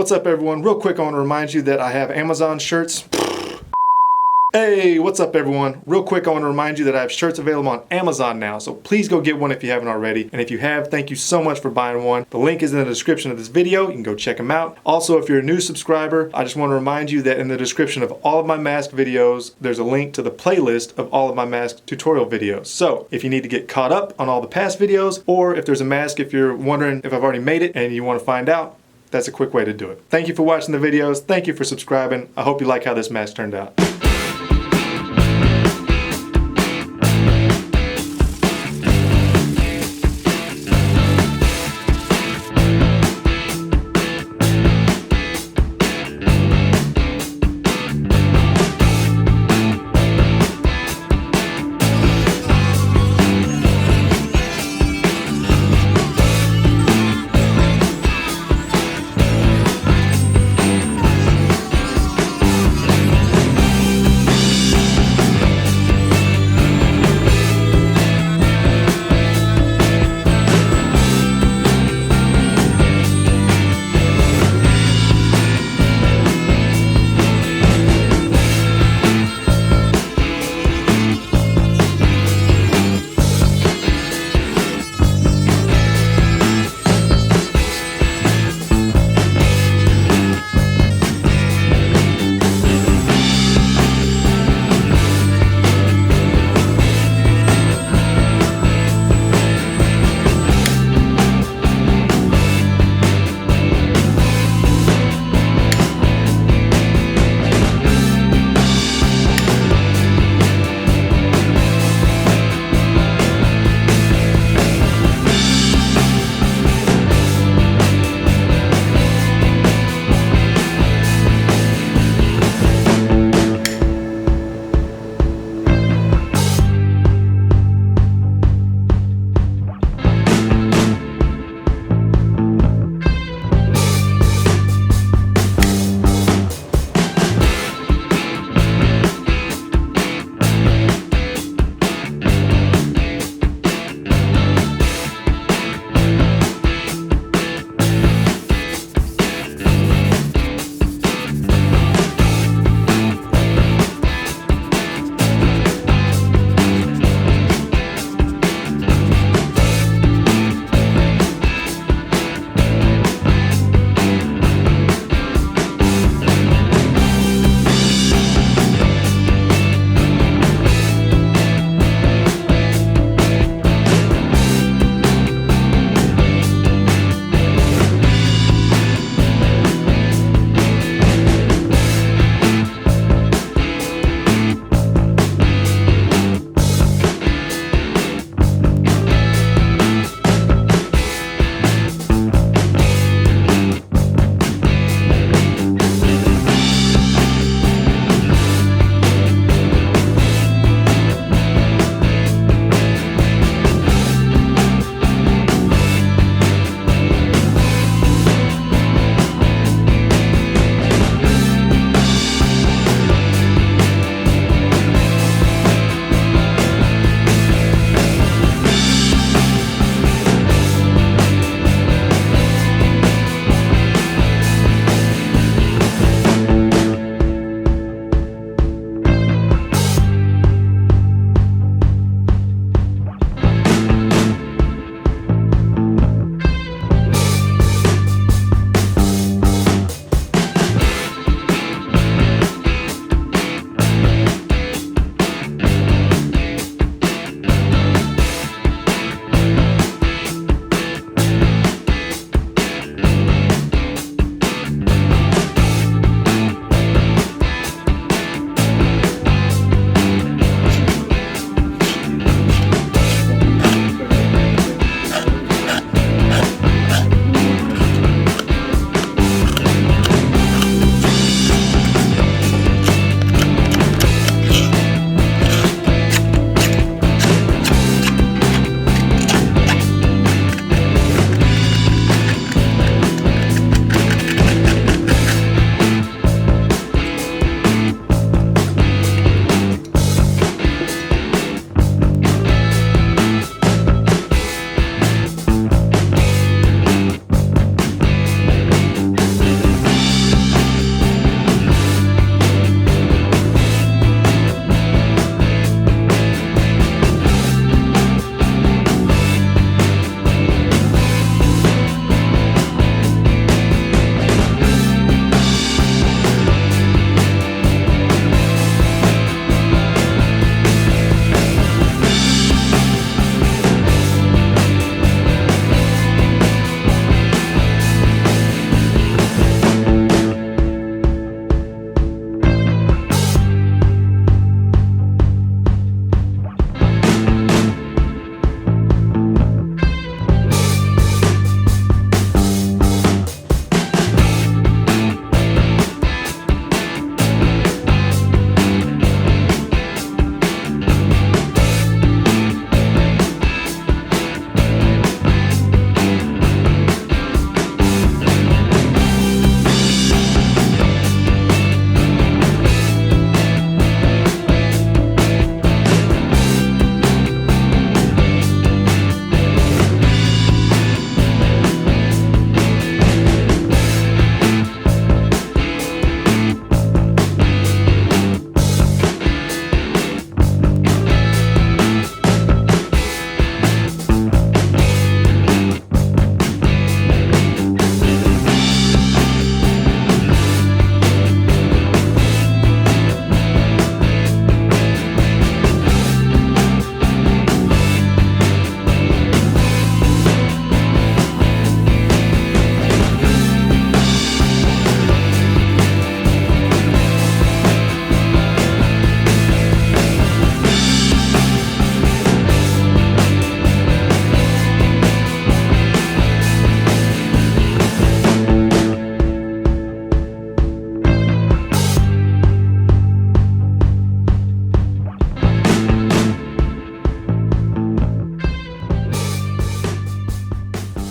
what's up everyone? Real quick, I want to remind you that I have Amazon shirts. Hey, what's up everyone? Real quick, I want to remind you that I have shirts available on Amazon now, so please go get one if you haven't already. And if you have, thank you so much for buying one. The link is in the description of this video. You can go check them out. Also, if you're a new subscriber, I just want to remind you that in the description of all of my mask videos, there's a link to the playlist of all of my mask tutorial videos. So if you need to get caught up on all the past videos, or if there's a mask, if you're wondering if I've already made it and you want to find out, that's a quick way to do it. Thank you for watching the videos. Thank you for subscribing. I hope you like how this mask turned out.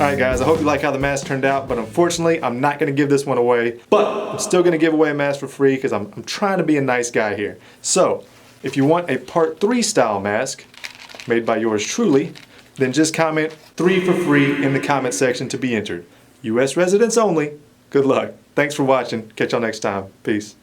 Alright guys, I hope you like how the mask turned out, but unfortunately I'm not going to give this one away. But I'm still going to give away a mask for free because I'm trying to be a nice guy here. So, if you want a part 3 style mask, made by yours truly, then just comment 3 for free in the comment section to be entered. US residents only. Good luck. Thanks for watching. Catch y'all next time. Peace.